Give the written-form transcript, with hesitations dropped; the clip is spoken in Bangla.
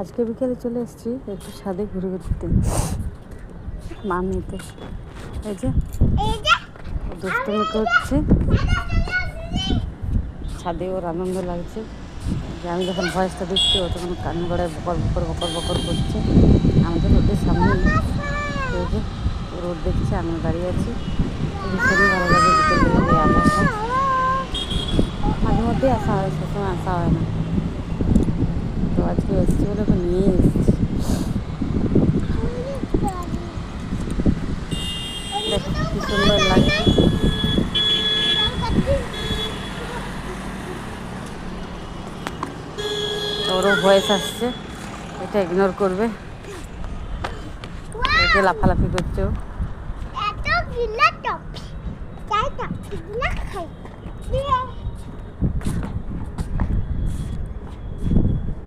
আজকে বিকেলে চলে এসেছি একটু ছাদে ঘুরে ঘুরতে মা নিতে। এই যে দুষ্টুমি করছে, ছাদে ওর আনন্দ লাগছে। যে আমি যখন ভয়েসটা দিচ্ছি ও তখন কান গড়ায় বকর বকর বকর বকর করছে আমাদের রোডের সামনে। এই যে রোড দেখছে, আমি দাঁড়িয়ে আছি। ভীষণই ভালো লাগে বিকেলবেলা এই আবহাওয়া। মাঝে মধ্যেই আসা হয়, সবসময় আসা হয় না, তো আজকে এসেছি বলে ওকে নিয়ে এসেছি। দেখো কি সুন্দর লাগছে। ওরও ভয়েস আসছে, এটা ইগনোর করবে। এতে লাফালাফি করছে ও।